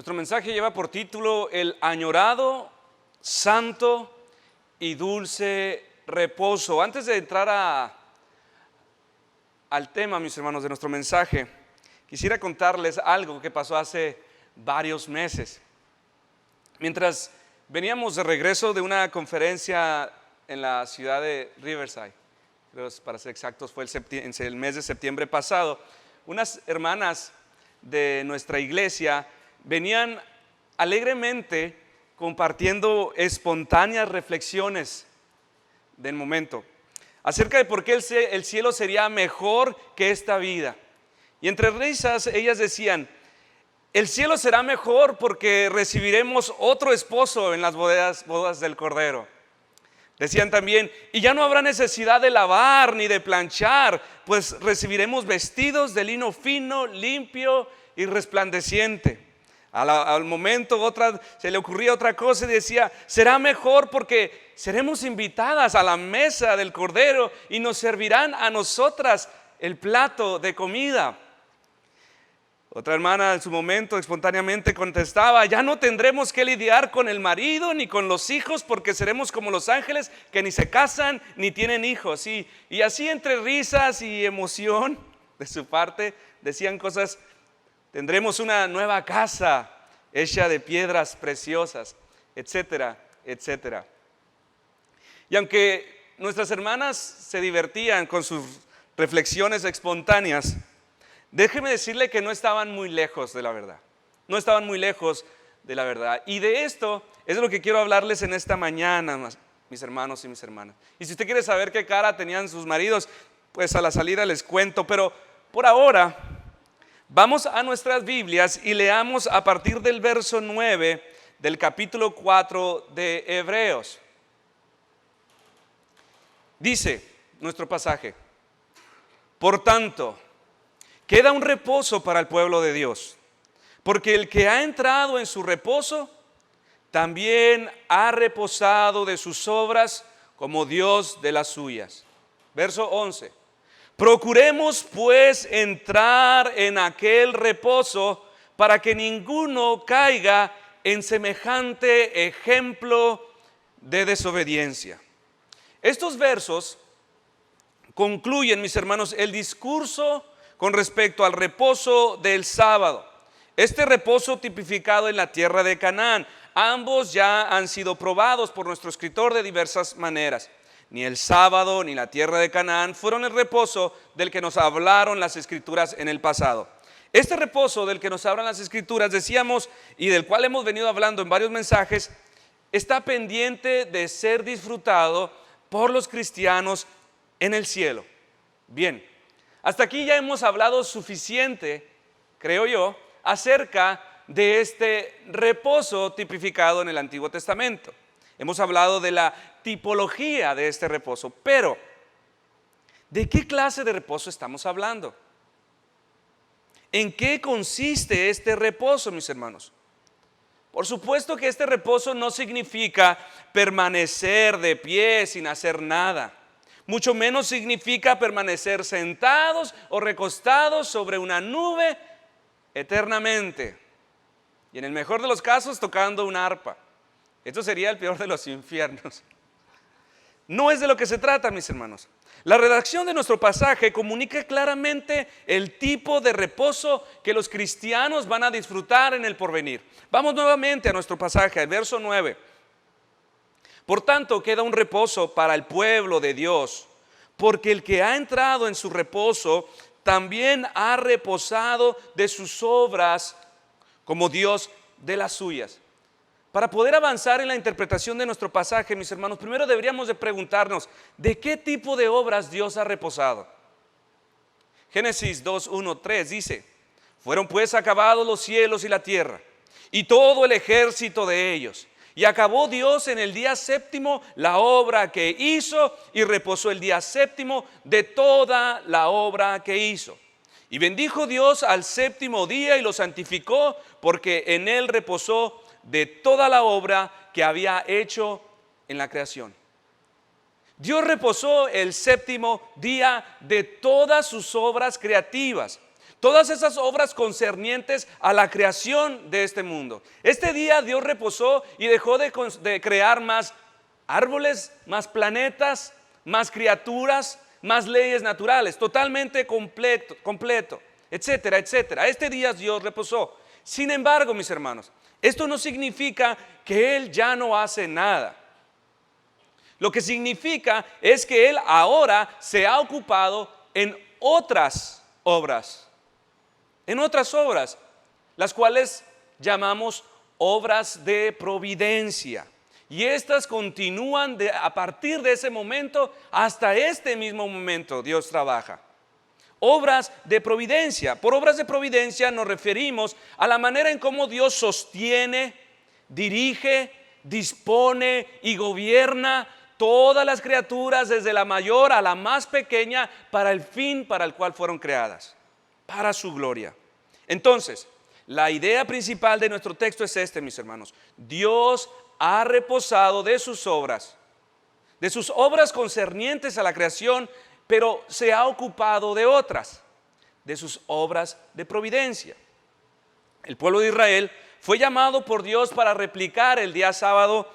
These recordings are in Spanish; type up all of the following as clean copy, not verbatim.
Nuestro mensaje lleva por título el añorado, santo y dulce reposo. Antes de entrar al tema, mis hermanos, de nuestro mensaje, quisiera contarles algo que pasó hace varios meses. Mientras veníamos de regreso de una conferencia en la ciudad de Riverside, creo, para ser exactos, fue en el mes de septiembre pasado, unas hermanas de nuestra iglesia venían alegremente compartiendo espontáneas reflexiones del momento acerca de por qué el cielo sería mejor que esta vida. Y entre risas ellas decían: el cielo será mejor porque recibiremos otro esposo en las bodas del Cordero. Decían también: y ya no habrá necesidad de lavar ni de planchar, pues recibiremos vestidos de lino fino, limpio y resplandeciente. Al momento se le ocurría otra cosa y decía: será mejor porque seremos invitadas a la mesa del Cordero y nos servirán a nosotras el plato de comida. Otra hermana en su momento espontáneamente contestaba: ya no tendremos que lidiar con el marido ni con los hijos, porque seremos como los ángeles que ni se casan ni tienen hijos. Y así, entre risas y emoción de su parte, decían cosas: tendremos una nueva casa hecha de piedras preciosas, etcétera, etcétera. Y aunque nuestras hermanas se divertían con sus reflexiones espontáneas, déjeme decirle que no estaban muy lejos de la verdad. No estaban muy lejos de la verdad. Y de esto es de lo que quiero hablarles en esta mañana, mis hermanos y mis hermanas. Y si usted quiere saber qué cara tenían sus maridos, pues a la salida les cuento. Pero por ahora, vamos a nuestras Biblias y leamos a partir del verso 9 del capítulo 4 de Hebreos. Dice nuestro pasaje: por tanto, queda un reposo para el pueblo de Dios, porque el que ha entrado en su reposo también ha reposado de sus obras como Dios de las suyas. Verso 11: procuremos pues entrar en aquel reposo para que ninguno caiga en semejante ejemplo de desobediencia. Estos versos concluyen, mis hermanos, el discurso con respecto al reposo del sábado. Este reposo tipificado en la tierra de Canaán. Ambos ya han sido probados por nuestro escritor de diversas maneras. Ni el sábado ni la tierra de Canaán fueron el reposo del que nos hablaron las escrituras en el pasado. Este reposo del que nos hablan las escrituras, decíamos, y del cual hemos venido hablando en varios mensajes, está pendiente de ser disfrutado por los cristianos en el cielo. Bien, hasta aquí ya hemos hablado suficiente, creo yo, acerca de este reposo tipificado en el Antiguo Testamento. Hemos hablado de la tipología de este reposo, pero ¿de qué clase de reposo estamos hablando? ¿En qué consiste este reposo, mis hermanos? Por supuesto que este reposo no significa permanecer de pie sin hacer nada. Mucho menos significa permanecer sentados o recostados sobre una nube eternamente. Y en el mejor de los casos, tocando una arpa. Esto sería el peor de los infiernos. No es de lo que se trata, mis hermanos. La redacción de nuestro pasaje comunica claramente el tipo de reposo que los cristianos van a disfrutar en el porvenir. Vamos nuevamente a nuestro pasaje, al verso 9. Por tanto, queda un reposo para el pueblo de Dios, porque el que ha entrado en su reposo también ha reposado de sus obras como Dios de las suyas. Para poder avanzar en la interpretación de nuestro pasaje, mis hermanos, primero deberíamos de preguntarnos: ¿de qué tipo de obras Dios ha reposado? Génesis 2:1-3 dice: fueron pues acabados los cielos y la tierra, y todo el ejército de ellos. Y acabó Dios en el día séptimo la obra que hizo, y reposó el día séptimo de toda la obra que hizo. Y bendijo Dios al séptimo día y lo santificó, porque en él reposó de toda la obra que había hecho en la creación. Dios reposó el séptimo día de todas sus obras creativas. Todas esas obras concernientes a la creación de este mundo. Este día Dios reposó y dejó de crear más árboles, más planetas, más criaturas, más leyes naturales, totalmente completo, etcétera, etcétera. Este día Dios reposó. Sin embargo, mis hermanos, esto no significa que Él ya no hace nada. Lo que significa es que Él ahora se ha ocupado en otras obras, las cuales llamamos obras de providencia. Y estas continúan a partir de ese momento hasta este mismo momento. Dios trabaja. Obras de providencia. Por obras de providencia nos referimos a la manera en cómo Dios sostiene, dirige, dispone y gobierna todas las criaturas, desde la mayor a la más pequeña, para el fin para el cual fueron creadas, para su gloria. Entonces, la idea principal de nuestro texto es mis hermanos. Dios ha reposado de sus obras concernientes a la creación, pero se ha ocupado de otras, de sus obras de providencia. El pueblo de Israel fue llamado por Dios para replicar el día sábado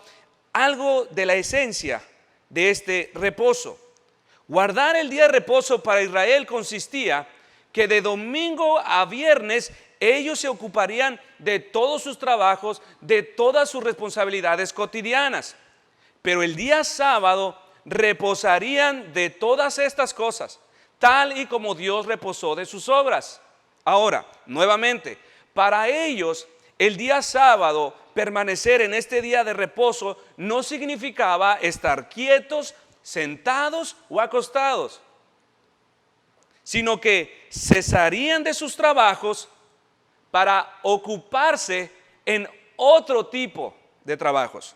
algo de la esencia de este reposo. Guardar el día de reposo para Israel consistía que de domingo a viernes ellos se ocuparían de todos sus trabajos, de todas sus responsabilidades cotidianas. Pero el día sábado reposarían de todas estas cosas, tal y como Dios reposó de sus obras. Ahora, nuevamente, para ellos el día sábado, permanecer en este día de reposo, no significaba estar quietos, sentados o acostados, sino que cesarían de sus trabajos para ocuparse en otro tipo de trabajos,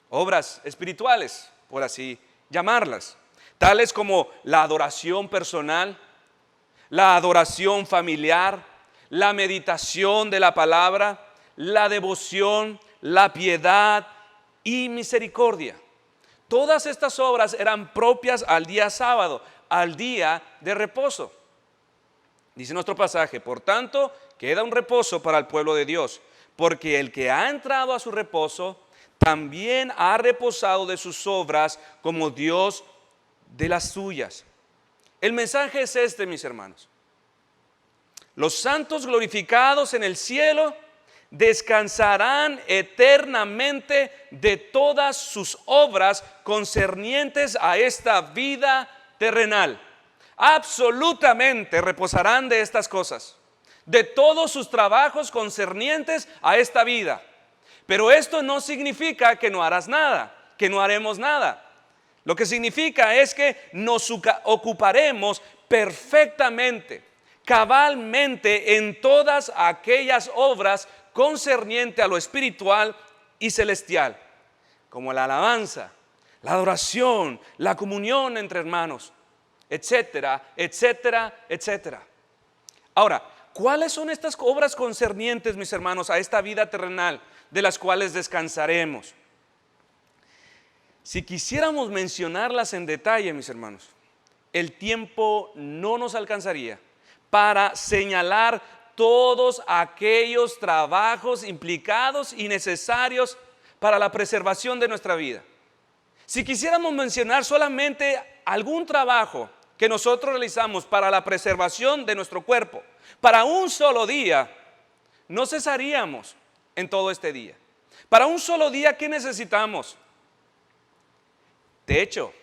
obras espirituales, por así llamarlas, tales como la adoración personal, la adoración familiar, la meditación de la palabra, la devoción, la piedad y misericordia. Todas estas obras eran propias al día sábado, al día de reposo. Dice nuestro pasaje: por tanto, queda un reposo para el pueblo de Dios, porque el que ha entrado a su reposo también ha reposado de sus obras, como Dios de las suyas. El mensaje es mis hermanos. Los santos glorificados en el cielo descansarán eternamente de todas sus obras concernientes a esta vida terrenal. Absolutamente reposarán de estas cosas, de todos sus trabajos concernientes a esta vida. Pero esto no significa que no harás nada, que no haremos nada. Lo que significa es que nos ocuparemos perfectamente, cabalmente en todas aquellas obras concerniente a lo espiritual y celestial, como la alabanza, la adoración, la comunión entre hermanos, etcétera, etcétera, etcétera. Ahora, ¿cuáles son estas obras concernientes, mis hermanos, a esta vida terrenal de las cuales descansaremos? Si quisiéramos mencionarlas en detalle, mis hermanos, el tiempo no nos alcanzaría para señalar todos aquellos trabajos implicados y necesarios para la preservación de nuestra vida. Si quisiéramos mencionar solamente algún trabajo que nosotros realizamos para la preservación de nuestro cuerpo, para un solo día, no cesaríamos en todo este día. Para un solo día, ¿qué necesitamos? Techo,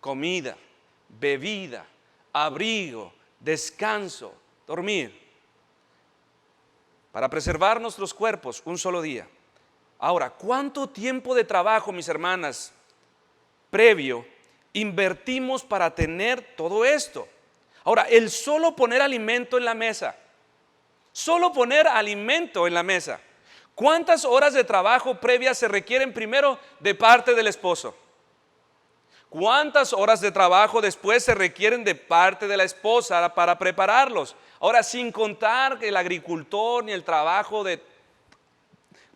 comida, bebida, abrigo, descanso, dormir. Para preservar nuestros cuerpos, un solo día. Ahora, ¿cuánto tiempo de trabajo, mis hermanas, previo invertimos para tener todo esto? Ahora, el solo poner alimento en la mesa, ¿cuántas horas de trabajo previas se requieren primero de parte del esposo? ¿Cuántas horas de trabajo después se requieren de parte de la esposa para prepararlos? Ahora, sin contar el agricultor ni el trabajo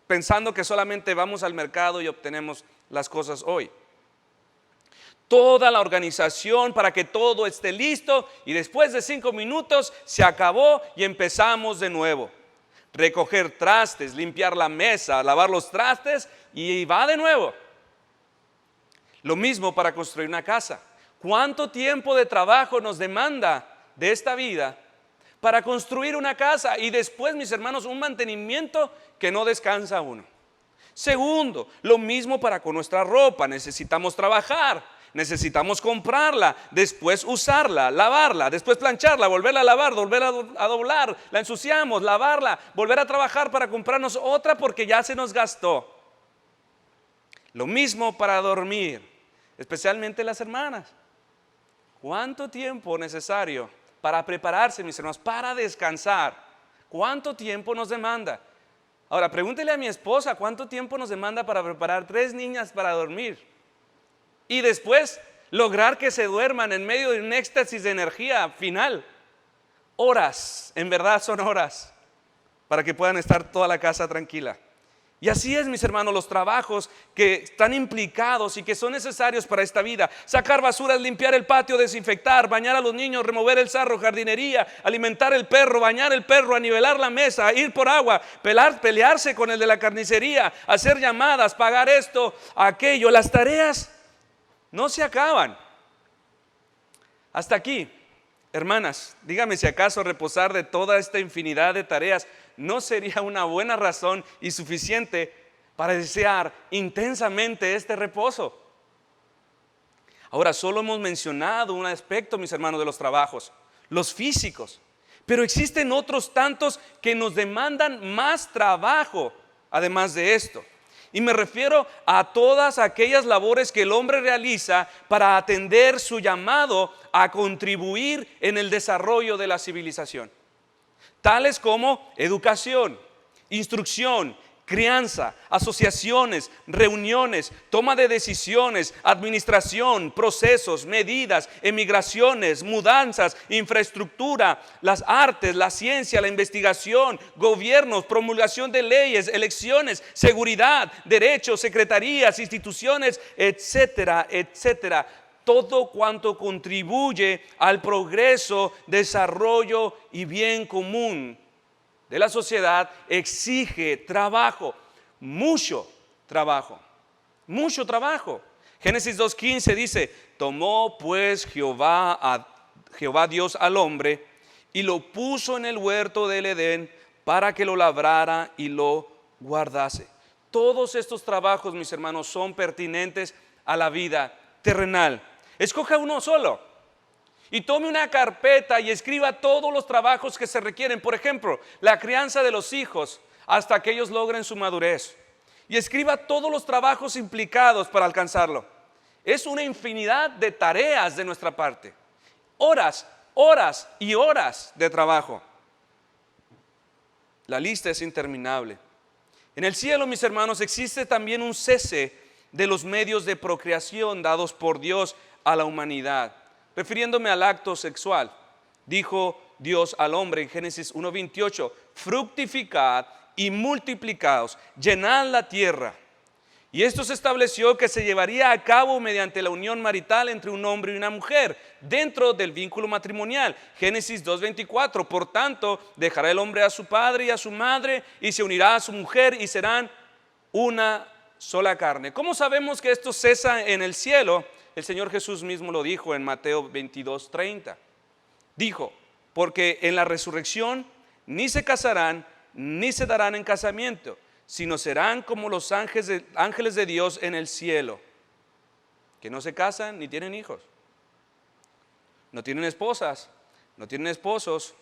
pensando que solamente vamos al mercado y obtenemos las cosas hoy. toda la organización para que todo esté listo y después de 5 minutos se acabó y empezamos de nuevo. Recoger trastes, limpiar la mesa, lavar los trastes y va de nuevo. Lo mismo para construir una casa. ¿Cuánto tiempo de trabajo nos demanda de esta vida para construir una casa? Y después, mis hermanos, un mantenimiento que no descansa uno. Segundo, lo mismo para con nuestra ropa. Necesitamos trabajar, necesitamos comprarla, después usarla, lavarla, después plancharla, volverla a lavar, volver a doblar, la ensuciamos, lavarla, volver a trabajar para comprarnos otra porque ya se nos gastó. Lo mismo para dormir, especialmente las hermanas. ¿Cuánto tiempo necesario para prepararse, mis hermanos, para descansar? ¿Cuánto tiempo nos demanda? Ahora, pregúntele a mi esposa cuánto tiempo nos demanda para preparar 3 niñas para dormir. Y después lograr que se duerman en medio de un éxtasis de energía final. Horas, en verdad son horas, para que puedan estar toda la casa tranquila. Y así es, mis hermanos, los trabajos que están implicados y que son necesarios para esta vida. Sacar basuras, limpiar el patio, desinfectar, bañar a los niños, remover el sarro, jardinería, alimentar el perro, bañar el perro, anivelar la mesa, ir por agua, pelearse con el de la carnicería, hacer llamadas, pagar esto, aquello. Las tareas no se acaban. Hasta aquí, hermanas, dígame si acaso reposar de toda esta infinidad de tareas no sería una buena razón y suficiente para desear intensamente este reposo. Ahora, solo hemos mencionado un aspecto, mis hermanos, de los trabajos, los físicos, pero existen otros tantos que nos demandan más trabajo además de esto. Y me refiero a todas aquellas labores que el hombre realiza para atender su llamado a contribuir en el desarrollo de la civilización. Tales como educación, instrucción, crianza, asociaciones, reuniones, toma de decisiones, administración, procesos, medidas, emigraciones, mudanzas, infraestructura, las artes, la ciencia, la investigación, gobiernos, promulgación de leyes, elecciones, seguridad, derechos, secretarías, instituciones, etcétera, etcétera. Todo cuanto contribuye al progreso, desarrollo y bien común de la sociedad exige trabajo, mucho trabajo, mucho trabajo. Génesis 2:15 dice: tomó pues Jehová Dios al hombre y lo puso en el huerto del Edén para que lo labrara y lo guardase. Todos estos trabajos, mis hermanos, son pertinentes a la vida terrenal. Escoja uno solo y tome una carpeta y escriba todos los trabajos que se requieren. Por ejemplo, la crianza de los hijos hasta que ellos logren su madurez. Y escriba todos los trabajos implicados para alcanzarlo. Es una infinidad de tareas de nuestra parte. Horas, horas y horas de trabajo. La lista es interminable. En el cielo, mis hermanos, existe también un cese de los medios de procreación dados por Dios a la humanidad. Refiriéndome al acto sexual, dijo Dios al hombre en Génesis 1:28: fructificad y multiplicaos, llenad la tierra. Y esto se estableció que se llevaría a cabo mediante la unión marital entre un hombre y una mujer, dentro del vínculo matrimonial. Génesis 2:24: por tanto, dejará el hombre a su padre y a su madre, y se unirá a su mujer, y serán una sola carne. ¿Cómo sabemos que esto cesa en el cielo? El Señor Jesús mismo lo dijo en Mateo 22:30. Dijo: porque en la resurrección ni se casarán ni se darán en casamiento, sino serán como los ángeles de Dios en el cielo, que no se casan ni tienen hijos, no tienen esposas, no tienen esposos.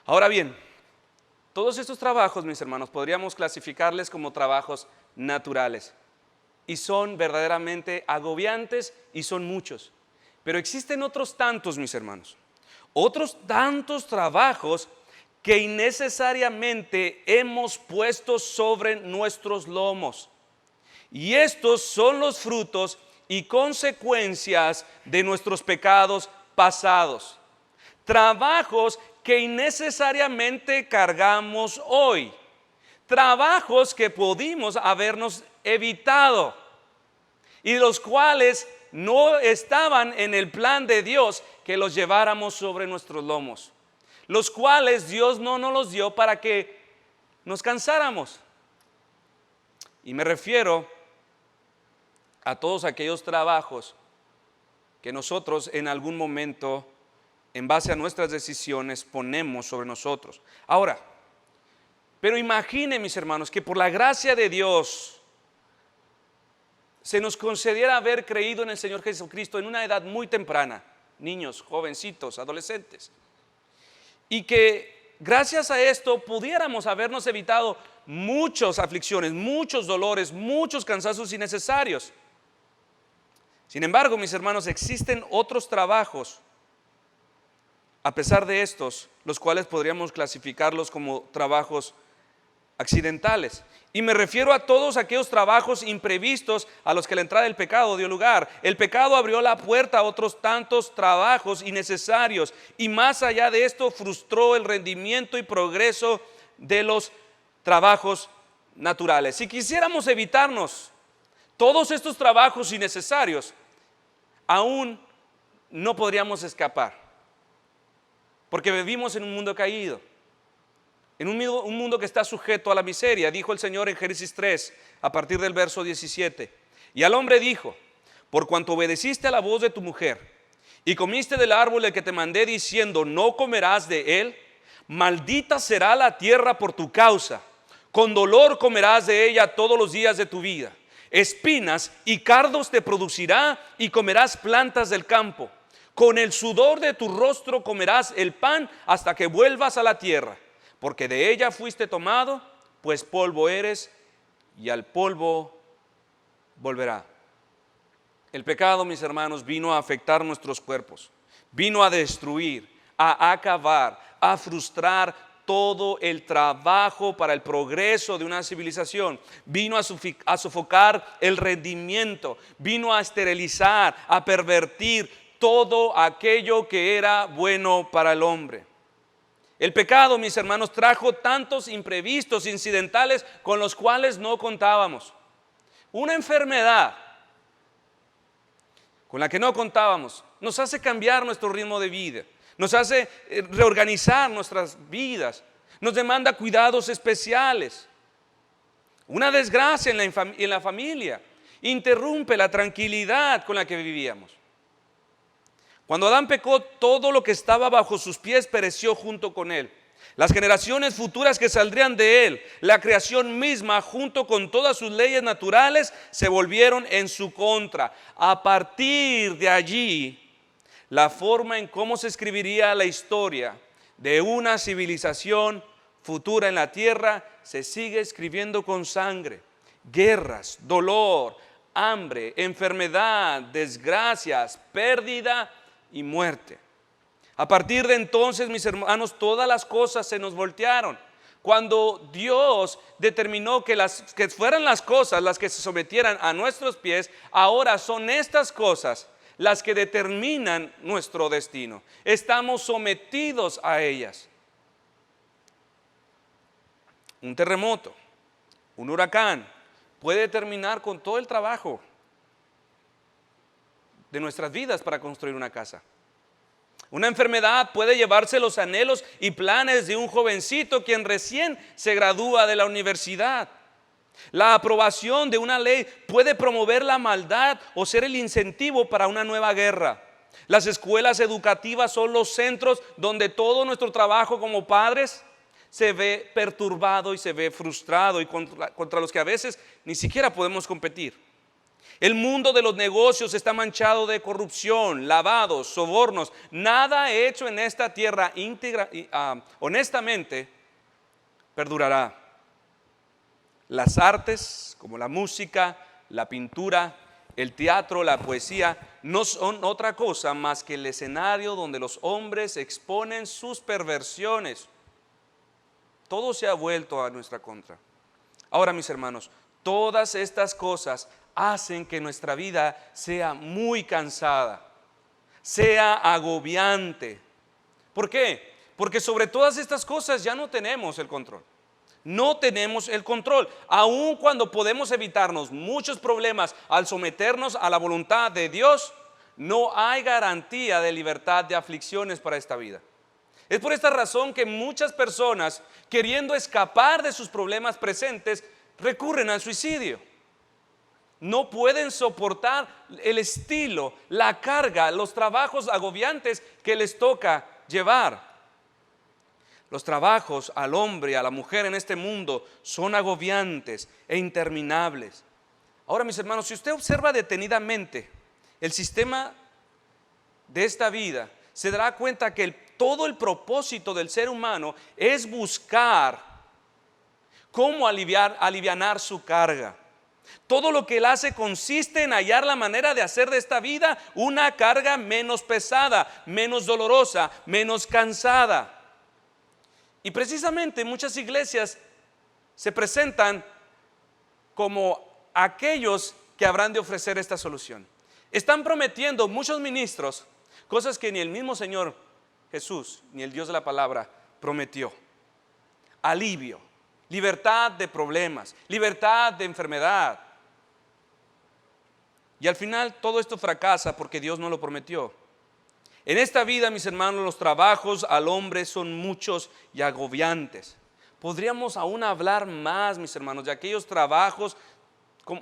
Ahora bien, todos estos trabajos, mis hermanos, podríamos clasificarles como trabajos naturales. Y son verdaderamente agobiantes y son muchos. Pero existen otros tantos, mis hermanos, otros tantos trabajos que innecesariamente hemos puesto sobre nuestros lomos. Y estos son los frutos y consecuencias de nuestros pecados pasados. Trabajos que innecesariamente cargamos hoy. Trabajos que pudimos habernos evitado y los cuales no estaban en el plan de Dios que los lleváramos sobre nuestros lomos, los cuales Dios no nos los dio para que nos cansáramos. Y me refiero a todos aquellos trabajos que nosotros en algún momento, en base a nuestras decisiones, ponemos sobre nosotros. Ahora, pero imagine, mis hermanos, que por la gracia de Dios se nos concediera haber creído en el Señor Jesucristo en una edad muy temprana, niños, jovencitos, adolescentes, y que gracias a esto pudiéramos habernos evitado muchas aflicciones, muchos dolores, muchos cansancios innecesarios. Sin embargo, mis hermanos, existen otros trabajos, a pesar de estos, los cuales podríamos clasificarlos como trabajos accidentales. Y me refiero a todos aquellos trabajos imprevistos a los que la entrada del pecado dio lugar. El pecado abrió la puerta a otros tantos trabajos innecesarios, y más allá de esto frustró el rendimiento y progreso de los trabajos naturales. Si quisiéramos evitarnos todos estos trabajos innecesarios, aún no podríamos escapar, porque vivimos en un mundo caído, en un mundo que está sujeto a la miseria. Dijo el Señor en Génesis 3, a partir del verso 17: y al hombre dijo: por cuanto obedeciste a la voz de tu mujer y comiste del árbol del que te mandé diciendo, no comerás de él, maldita será la tierra por tu causa, con dolor comerás de ella todos los días de tu vida. Espinas y cardos te producirá y comerás plantas del campo. Con el sudor de tu rostro comerás el pan hasta que vuelvas a la tierra, porque de ella fuiste tomado, pues polvo eres y al polvo volverá. El pecado, mis hermanos, vino a afectar nuestros cuerpos, vino a destruir, a acabar, a frustrar todo el trabajo para el progreso de una civilización. Vino a sofocar el rendimiento, vino a esterilizar, a pervertir todo aquello que era bueno para el hombre. El pecado, mis hermanos, trajo tantos imprevistos, incidentales con los cuales no contábamos. Una enfermedad con la que no contábamos nos hace cambiar nuestro ritmo de vida, nos hace reorganizar nuestras vidas, nos demanda cuidados especiales. Una desgracia en la familia interrumpe la tranquilidad con la que vivíamos. Cuando Adán pecó, todo lo que estaba bajo sus pies pereció junto con él. Las generaciones futuras que saldrían de él, la creación misma, junto con todas sus leyes naturales, se volvieron en su contra. A partir de allí, la forma en cómo se escribiría la historia de una civilización futura en la tierra se sigue escribiendo con sangre, guerras, dolor, hambre, enfermedad, desgracias, pérdida y muerte. A partir de entonces, mis hermanos, todas las cosas se nos voltearon. Cuando Dios determinó que fueran las cosas las que se sometieran a nuestros pies, ahora son estas cosas las que determinan nuestro destino. Estamos sometidos a ellas. Un terremoto, un huracán puede terminar con todo el trabajo de nuestras vidas para construir una casa. Una enfermedad puede llevarse los anhelos y planes de un jovencito quien recién se gradúa de la universidad. La aprobación de una ley puede promover la maldad o ser el incentivo para una nueva guerra. Las escuelas educativas son los centros donde todo nuestro trabajo como padres se ve perturbado y se ve frustrado, y contra los que a veces ni siquiera podemos competir. El mundo de los negocios está manchado de corrupción, lavados, sobornos. Nada hecho en esta tierra honestamente perdurará. Las artes, como la música, la pintura, el teatro, la poesía, no son otra cosa más que el escenario donde los hombres exponen sus perversiones. Todo se ha vuelto a nuestra contra. Ahora, mis hermanos, todas estas cosas hacen que nuestra vida sea muy cansada, sea agobiante. ¿Por qué? Porque sobre todas estas cosas ya no tenemos el control. No tenemos el control. Aun cuando podemos evitarnos muchos problemas al someternos a la voluntad de Dios, no hay garantía de libertad de aflicciones para esta vida. Es por esta razón que muchas personas, queriendo escapar de sus problemas presentes, recurren al suicidio. No pueden soportar el estilo, la carga, los trabajos agobiantes que les toca llevar. Los trabajos al hombre y a la mujer en este mundo son agobiantes e interminables. Ahora, mis hermanos, si usted observa detenidamente el sistema de esta vida, se dará cuenta que todo el propósito del ser humano es buscar cómo alivianar su carga. Todo lo que él hace consiste en hallar la manera de hacer de esta vida una carga menos pesada, menos dolorosa, menos cansada. Y precisamente muchas iglesias se presentan como aquellos que habrán de ofrecer esta solución. Están prometiendo muchos ministros cosas que ni el mismo Señor Jesús, ni el Dios de la palabra prometió. Alivio, libertad de problemas, libertad de enfermedad. Y al final todo esto fracasa porque Dios no lo prometió. En esta vida, mis hermanos, los trabajos al hombre son muchos y agobiantes. Podríamos aún hablar más, mis hermanos, de aquellos trabajos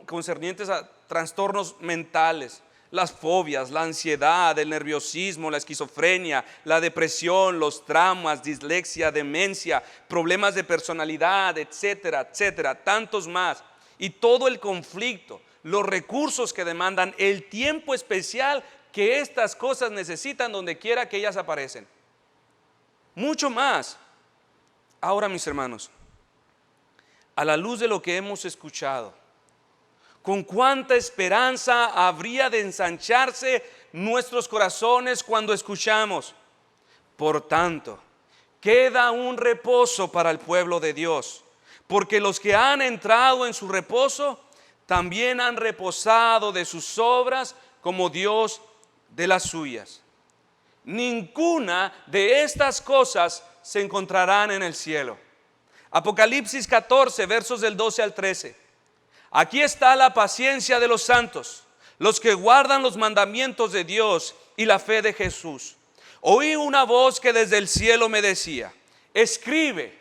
concernientes a trastornos mentales, las fobias, la ansiedad, el nerviosismo, la esquizofrenia, la depresión, los traumas, dislexia, demencia, problemas de personalidad, etcétera, etcétera, tantos más. Y todo el conflicto, los recursos que demandan, el tiempo especial que estas cosas necesitan donde quiera que ellas aparecen. Mucho más. Ahora, mis hermanos, a la luz de lo que hemos escuchado, con cuánta esperanza habría de ensancharse nuestros corazones cuando escuchamos. Por tanto, queda un reposo para el pueblo de Dios, porque los que han entrado en su reposo también han reposado de sus obras como Dios de las suyas. Ninguna de estas cosas se encontrarán en el cielo. Apocalipsis 14, versos del 12 al 13. Aquí está la paciencia de los santos, los que guardan los mandamientos de Dios y la fe de Jesús. Oí una voz que desde el cielo me decía: escribe,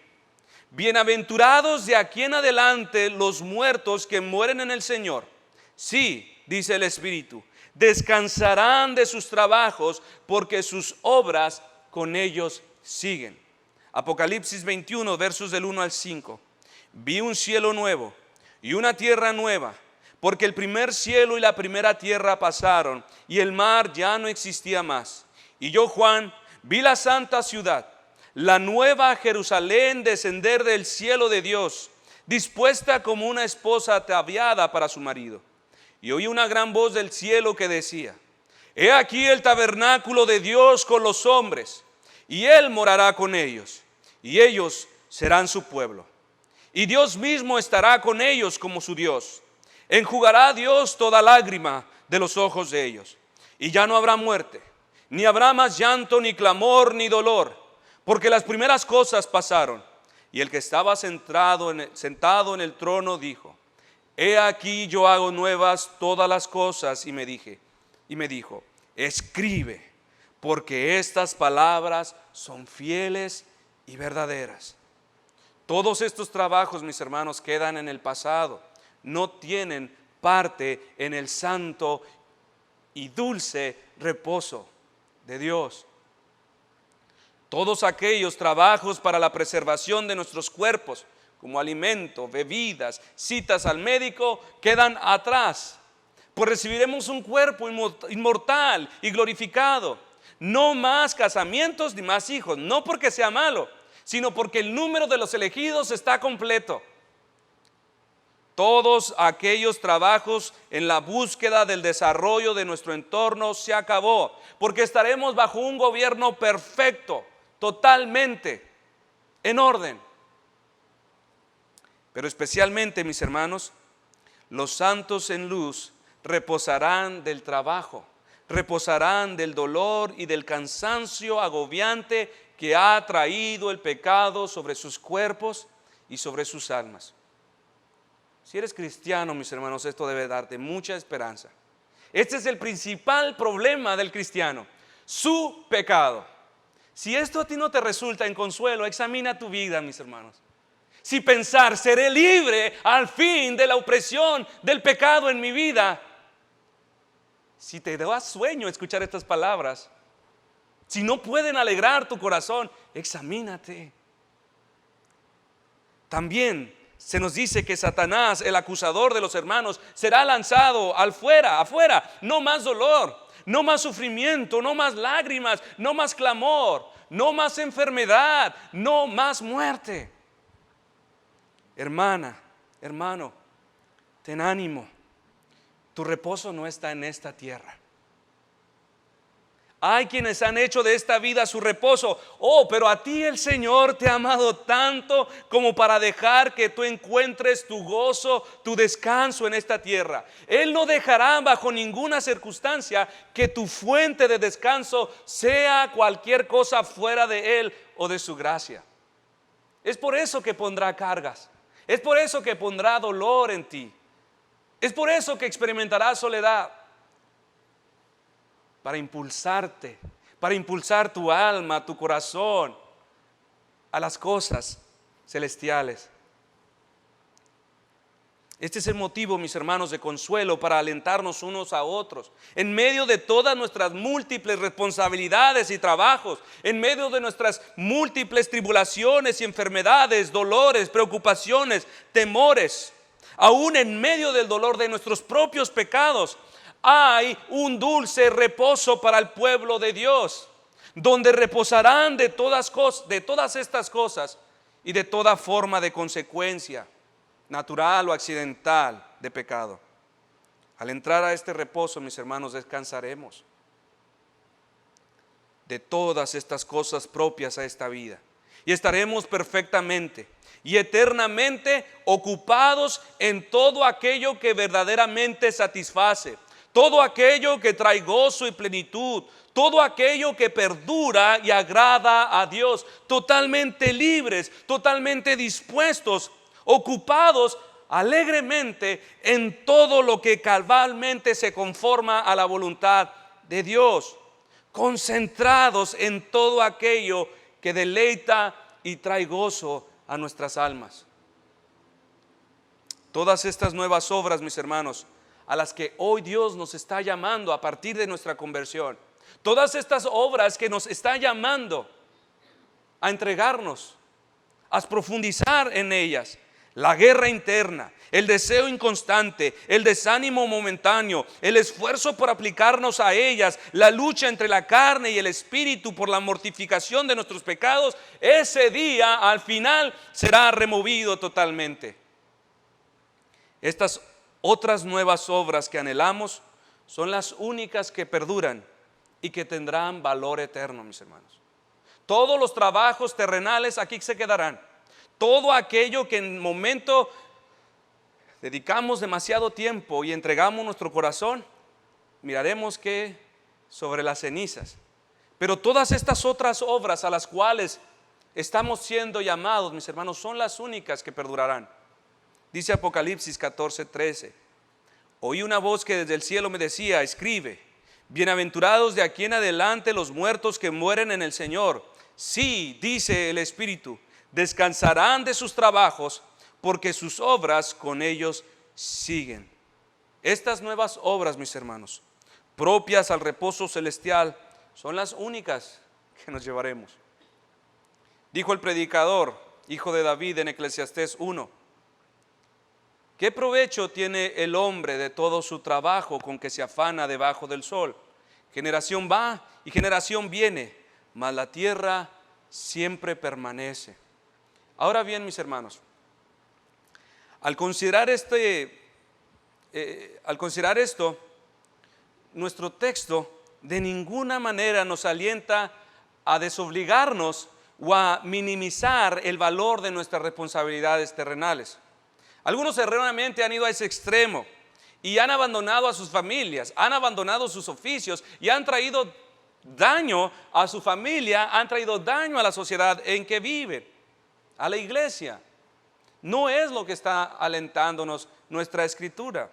bienaventurados de aquí en adelante los muertos que mueren en el Señor. Sí, dice el Espíritu, descansarán de sus trabajos porque sus obras con ellos siguen. Apocalipsis 21, versos del 1 al 5. Vi un cielo nuevo y una tierra nueva, porque el primer cielo y la primera tierra pasaron y el mar ya no existía más. Y yo, Juan, vi la santa ciudad, la nueva Jerusalén, descender del cielo de Dios, dispuesta como una esposa ataviada para su marido. Y oí una gran voz del cielo que decía: he aquí el tabernáculo de Dios con los hombres, y Él morará con ellos, y ellos serán su pueblo. Y Dios mismo estará con ellos como su Dios. Enjugará Dios toda lágrima de los ojos de ellos. Y ya no habrá muerte, ni habrá más llanto, ni clamor, ni dolor, porque las primeras cosas pasaron. Y el que estaba sentado en el trono dijo: he aquí yo hago nuevas todas las cosas. Y me dijo: escribe, porque estas palabras son fieles y verdaderas. Todos estos trabajos, mis hermanos, quedan en el pasado. No tienen parte en el santo y dulce reposo de Dios. Todos aquellos trabajos para la preservación de nuestros cuerpos, como alimento, bebidas, citas al médico, quedan atrás. Pues recibiremos un cuerpo inmortal y glorificado. No más casamientos ni más hijos, no porque sea malo, sino porque el número de los elegidos está completo. Todos aquellos trabajos en la búsqueda del desarrollo de nuestro entorno se acabó, porque estaremos bajo un gobierno perfecto, totalmente en orden. Pero especialmente, mis hermanos, los santos en luz reposarán del trabajo, reposarán del dolor y del cansancio agobiante que ha traído el pecado sobre sus cuerpos, y sobre sus almas. Si eres cristiano, mis hermanos, esto debe darte mucha esperanza. Este es el principal problema del cristiano, su pecado. Si esto a ti no te resulta en consuelo, examina tu vida, mis hermanos. Si pensar, seré libre al fin de la opresión del pecado en mi vida. Si te da sueño escuchar estas palabras, si no pueden alegrar tu corazón, examínate. También se nos dice que Satanás, el acusador de los hermanos, será lanzado afuera. No más dolor, no más sufrimiento, no más lágrimas, no más clamor, no más enfermedad, no más muerte. Hermana, hermano, ten ánimo. Tu reposo no está en esta tierra. Hay quienes han hecho de esta vida su reposo. Oh, pero a ti el Señor te ha amado tanto como para dejar que tú encuentres tu gozo, tu descanso en esta tierra. Él no dejará bajo ninguna circunstancia que tu fuente de descanso sea cualquier cosa fuera de Él o de su gracia. Es por eso que pondrá cargas. Es por eso que pondrá dolor en ti. Es por eso que experimentarás soledad. Para impulsarte, para impulsar tu alma, tu corazón a las cosas celestiales. Este es el motivo, mis hermanos, de consuelo para alentarnos unos a otros. En medio de todas nuestras múltiples responsabilidades y trabajos, en medio de nuestras múltiples tribulaciones y enfermedades, dolores, preocupaciones, temores, aún en medio del dolor de nuestros propios pecados, hay un dulce reposo para el pueblo de Dios, donde reposarán de todas estas cosas y de toda forma de consecuencia, natural o accidental, de pecado. Al entrar a este reposo, mis hermanos, descansaremos de todas estas cosas propias a esta vida y estaremos perfectamente y eternamente ocupados en todo aquello que verdaderamente satisface, todo aquello que trae gozo y plenitud, todo aquello que perdura y agrada a Dios, totalmente libres, totalmente dispuestos, ocupados alegremente en todo lo que cabalmente se conforma a la voluntad de Dios, concentrados en todo aquello que deleita y trae gozo a nuestras almas. Todas estas nuevas obras, mis hermanos, a las que hoy Dios nos está llamando a partir de nuestra conversión, todas estas obras que nos está llamando a entregarnos, a profundizar en ellas, la guerra interna, el deseo inconstante, el desánimo momentáneo, el esfuerzo por aplicarnos a ellas, la lucha entre la carne y el espíritu por la mortificación de nuestros pecados, ese día al final será removido totalmente. Estas otras nuevas obras que anhelamos son las únicas que perduran y que tendrán valor eterno, mis hermanos. Todos los trabajos terrenales aquí se quedarán. Todo aquello que en momento dedicamos demasiado tiempo y entregamos nuestro corazón, miraremos que sobre las cenizas. Pero todas estas otras obras a las cuales estamos siendo llamados, mis hermanos, son las únicas que perdurarán. Dice Apocalipsis 14:13: oí una voz que desde el cielo me decía: escribe, bienaventurados de aquí en adelante los muertos que mueren en el Señor. Sí, dice el Espíritu, descansarán de sus trabajos, porque sus obras con ellos siguen. Estas nuevas obras, mis hermanos, propias al reposo celestial, son las únicas que nos llevaremos. Dijo el predicador, hijo de David, en Eclesiastés 1: ¿qué provecho tiene el hombre de todo su trabajo con que se afana debajo del sol? Generación va y generación viene, mas la tierra siempre permanece. Ahora bien, mis hermanos, al considerar esto, nuestro texto de ninguna manera nos alienta a desobligarnos o a minimizar el valor de nuestras responsabilidades terrenales. Algunos erróneamente han ido a ese extremo y han abandonado a sus familias, han abandonado sus oficios y han traído daño a su familia, han traído daño a la sociedad en que viven, a la iglesia. No es lo que está alentándonos nuestra escritura.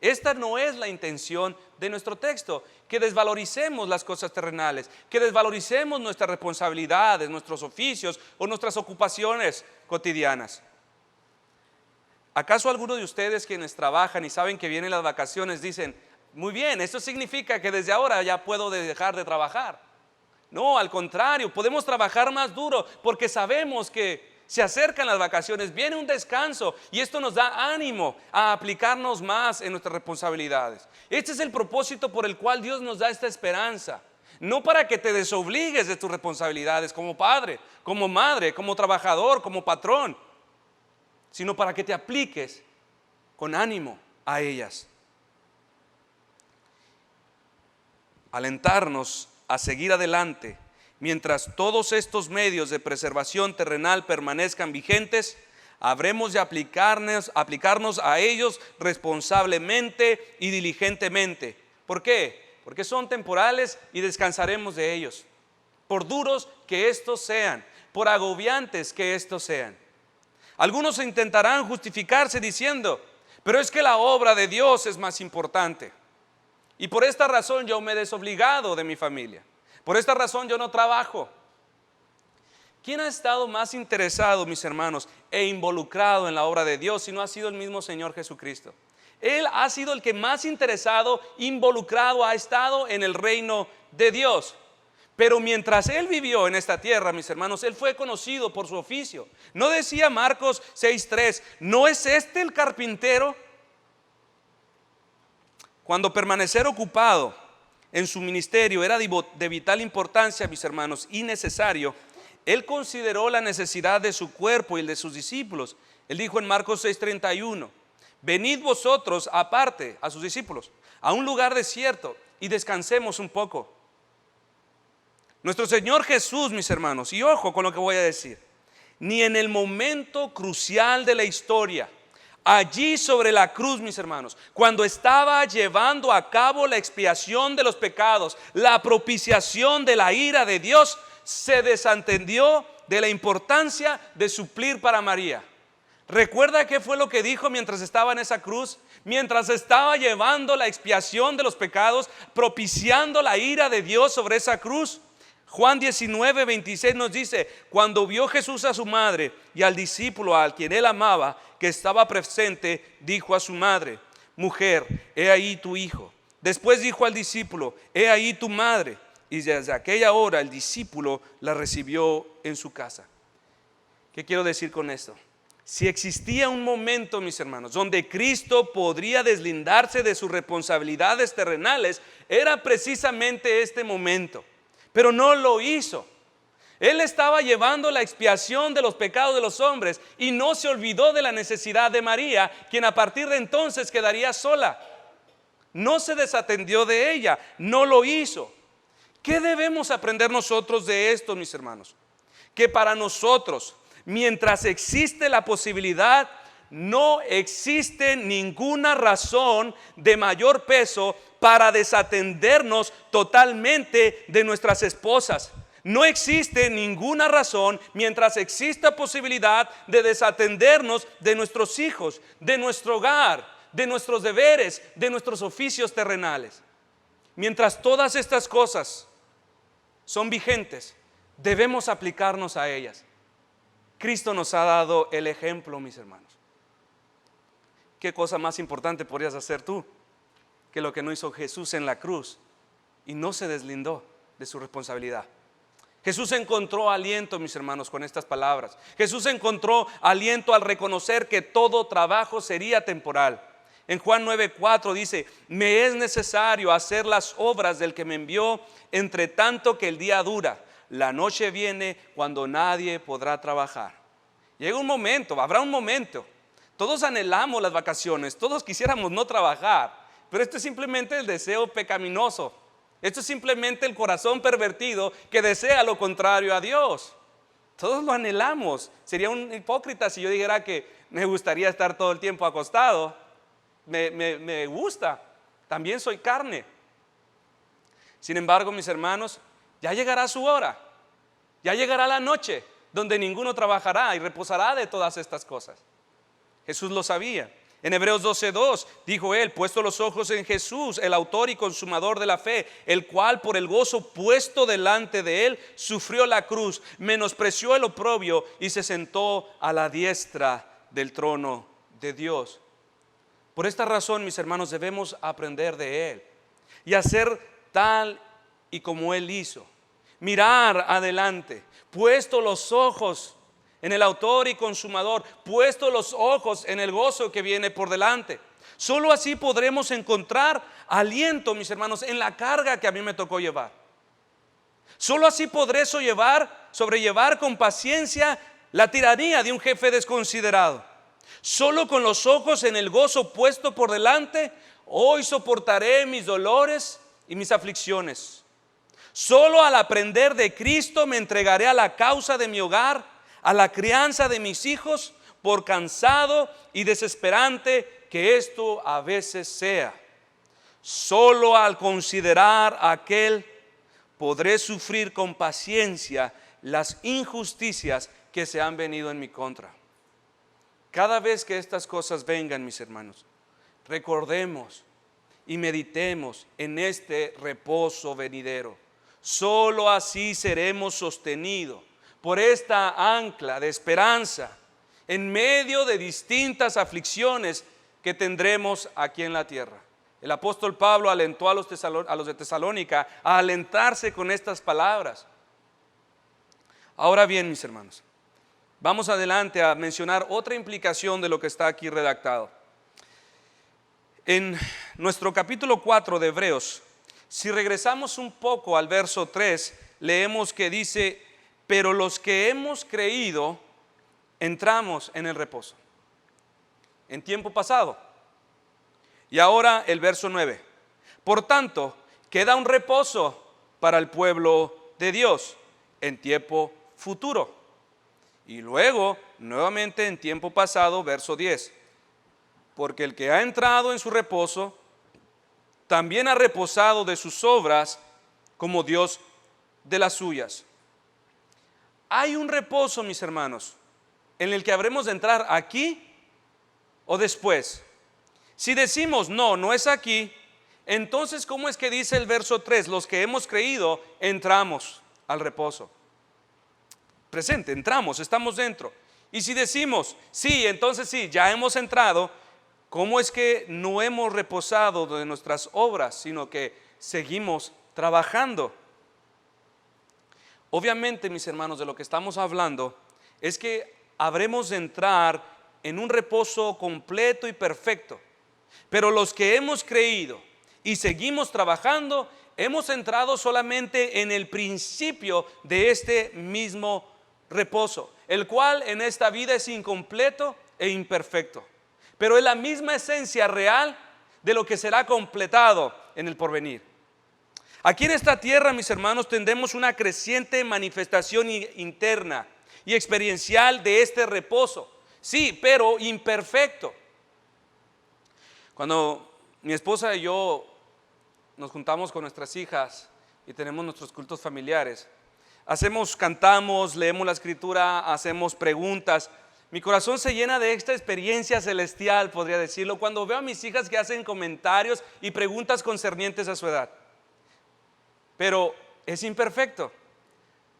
Esta no es la intención de nuestro texto, que desvaloricemos las cosas terrenales, que desvaloricemos nuestras responsabilidades, nuestros oficios o nuestras ocupaciones cotidianas. ¿Acaso algunos de ustedes quienes trabajan y saben que vienen las vacaciones dicen, muy bien, esto significa que desde ahora ya puedo dejar de trabajar? No, al contrario, podemos trabajar más duro porque sabemos que se acercan las vacaciones, viene un descanso y esto nos da ánimo a aplicarnos más en nuestras responsabilidades. Este es el propósito por el cual Dios nos da esta esperanza. No para que te desobligues de tus responsabilidades como padre, como madre, como trabajador, como patrón, sino para que te apliques con ánimo a ellas. Alentarnos a seguir adelante mientras todos estos medios de preservación terrenal permanezcan vigentes. Habremos de aplicarnos a ellos responsablemente y diligentemente. ¿Por qué? Porque son temporales y descansaremos de ellos. Por duros que estos sean, por agobiantes que estos sean. Algunos intentarán justificarse diciendo, pero es que la obra de Dios es más importante. Y por esta razón yo me he desobligado de mi familia. Por esta razón yo no trabajo. ¿Quién ha estado más interesado, mis hermanos, e involucrado en la obra de Dios si no ha sido el mismo Señor Jesucristo? Él ha sido el que más interesado, involucrado, ha estado en el reino de Dios. Pero mientras Él vivió en esta tierra, mis hermanos, Él fue conocido por su oficio. ¿No decía Marcos 6:3, no es este el carpintero? Cuando permanecer ocupado en su ministerio era de vital importancia, mis hermanos, y necesario, Él consideró la necesidad de su cuerpo y el de sus discípulos. Él dijo en Marcos 6:31, venid vosotros aparte, a sus discípulos, a un lugar desierto y descansemos un poco. Nuestro Señor Jesús, mis hermanos, y ojo con lo que voy a decir, ni en el momento crucial de la historia, allí sobre la cruz, mis hermanos, cuando estaba llevando a cabo la expiación de los pecados, la propiciación de la ira de Dios, se desentendió de la importancia de suplir para María. ¿Recuerda qué fue lo que dijo mientras estaba en esa cruz? Mientras estaba llevando la expiación de los pecados, propiciando la ira de Dios sobre esa cruz. Juan 19:26 nos dice, cuando vio Jesús a su madre y al discípulo al quien él amaba, que estaba presente, dijo a su madre, mujer, he ahí tu hijo. Después dijo al discípulo, he ahí tu madre. Y desde aquella hora el discípulo la recibió en su casa. ¿Qué quiero decir con esto? Si existía un momento, mis hermanos, donde Cristo podría deslindarse de sus responsabilidades terrenales, era precisamente este momento. Pero no lo hizo. Él estaba llevando la expiación de los pecados de los hombres y no se olvidó de la necesidad de María, quien a partir de entonces quedaría sola. No se desatendió de ella, no lo hizo. ¿Qué debemos aprender nosotros de esto, mis hermanos? Que para nosotros, mientras existe la posibilidad, no existe ninguna razón de mayor peso para desatendernos totalmente de nuestras esposas. No existe ninguna razón mientras exista posibilidad de desatendernos de nuestros hijos, de nuestro hogar, de nuestros deberes, de nuestros oficios terrenales. Mientras todas estas cosas son vigentes, debemos aplicarnos a ellas. Cristo nos ha dado el ejemplo, mis hermanos. ¿Qué cosa más importante podrías hacer tú que lo que no hizo Jesús en la cruz y no se deslindó de su responsabilidad? Jesús encontró aliento, mis hermanos, con estas palabras. Jesús encontró aliento al reconocer que todo trabajo sería temporal. En Juan 9:4 dice, me es necesario hacer las obras del que me envió, entre tanto que el día dura. La noche viene cuando nadie podrá trabajar. Llega un momento, habrá un momento. Todos anhelamos las vacaciones, todos quisiéramos no trabajar, pero esto es simplemente el deseo pecaminoso. Esto es simplemente el corazón pervertido que desea lo contrario a Dios. Todos lo anhelamos. Sería un hipócrita si yo dijera que me gustaría estar todo el tiempo acostado. Me gusta, también soy carne. Sin embargo, mis hermanos, ya llegará su hora. Ya llegará la noche donde ninguno trabajará y reposará de todas estas cosas. Jesús lo sabía. En Hebreos 12:2 dijo él: puesto los ojos en Jesús, el autor y consumador de la fe, el cual por el gozo puesto delante de él sufrió la cruz, menospreció el oprobio y se sentó a la diestra del trono de Dios. Por esta razón, mis hermanos, debemos aprender de él y hacer tal y como él hizo. Mirar adelante, puesto los ojos en el autor y consumador, puesto los ojos en el gozo que viene por delante. Solo así podremos encontrar aliento, mis hermanos, en la carga que a mí me tocó llevar. Solo así podré sobrellevar con paciencia la tiranía de un jefe desconsiderado. Solo con los ojos en el gozo puesto por delante, hoy soportaré mis dolores y mis aflicciones. Solo al aprender de Cristo me entregaré a la causa de mi hogar, a la crianza de mis hijos, por cansado y desesperante que esto a veces sea. Solo al considerar aquel podré sufrir con paciencia las injusticias que se han venido en mi contra. Cada vez que estas cosas vengan, mis hermanos, recordemos y meditemos en este reposo venidero. Solo así seremos sostenidos por esta ancla de esperanza en medio de distintas aflicciones que tendremos aquí en la tierra. El apóstol Pablo alentó a los de Tesalónica a alentarse con estas palabras. Ahora bien, mis hermanos, vamos adelante a mencionar otra implicación de lo que está aquí redactado. En nuestro capítulo 4 de Hebreos, si regresamos un poco al verso 3, leemos que dice: pero los que hemos creído entramos en el reposo. En tiempo pasado. Y ahora el verso 9. Por tanto, queda un reposo para el pueblo de Dios en tiempo futuro. Y luego, nuevamente en tiempo pasado, verso 10. Porque el que ha entrado en su reposo, también ha reposado de sus obras, como Dios de las suyas. Hay un reposo, mis hermanos, en el que habremos de entrar aquí o después. Si decimos no es aquí, entonces ¿cómo es que dice el verso 3? Los que hemos creído entramos al reposo. Presente, entramos, estamos dentro. Y si decimos sí, entonces sí, ya hemos entrado, ¿cómo es que no hemos reposado de nuestras obras, sino que seguimos trabajando? Obviamente, mis hermanos, de lo que estamos hablando es que habremos de entrar en un reposo completo y perfecto. Pero los que hemos creído y seguimos trabajando, hemos entrado solamente en el principio de este mismo reposo, el cual en esta vida es incompleto e imperfecto, pero es la misma esencia real de lo que será completado en el porvenir. Aquí en esta tierra, mis hermanos, tendremos una creciente manifestación interna y experiencial de este reposo. Sí, pero imperfecto. Cuando mi esposa y yo nos juntamos con nuestras hijas y tenemos nuestros cultos familiares, cantamos, leemos la escritura, hacemos preguntas. Mi corazón se llena de esta experiencia celestial, podría decirlo, cuando veo a mis hijas que hacen comentarios y preguntas concernientes a su edad. Pero es imperfecto,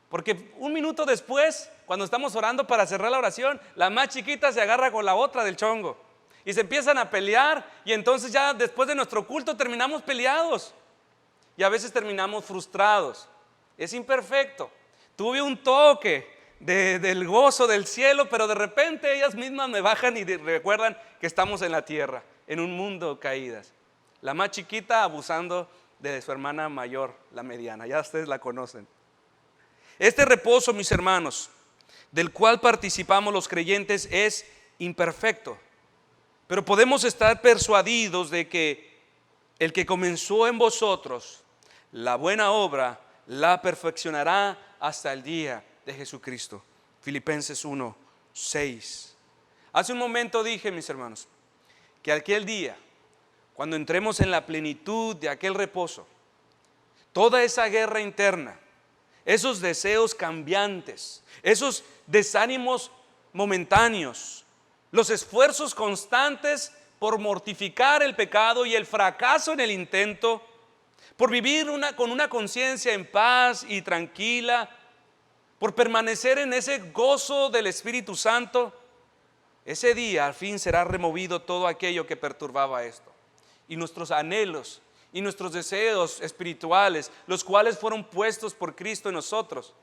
porque un minuto después, cuando estamos orando para cerrar la oración, la más chiquita se agarra con la otra del chongo y se empiezan a pelear, y entonces ya después de nuestro culto terminamos peleados y a veces terminamos frustrados. Es imperfecto. Tuve un toque del gozo del cielo, pero de repente ellas mismas me bajan y recuerdan que estamos en la tierra, en un mundo caídas. La más chiquita abusando de su hermana mayor, la mediana, ya ustedes la conocen. Este reposo, mis hermanos, del cual participamos los creyentes, es imperfecto, pero podemos estar persuadidos de que el que comenzó en vosotros la buena obra la perfeccionará hasta el día de Jesucristo. Filipenses 1:6. Hace un momento dije, mis hermanos, que aquel día, cuando entremos en la plenitud de aquel reposo, toda esa guerra interna, esos deseos cambiantes, esos desánimos momentáneos, los esfuerzos constantes por mortificar el pecado y el fracaso en el intento, por vivir con una conciencia en paz y tranquila, por permanecer en ese gozo del Espíritu Santo, ese día al fin será removido todo aquello que perturbaba esto. Y nuestros anhelos y nuestros deseos espirituales, los cuales fueron puestos por Cristo en nosotros,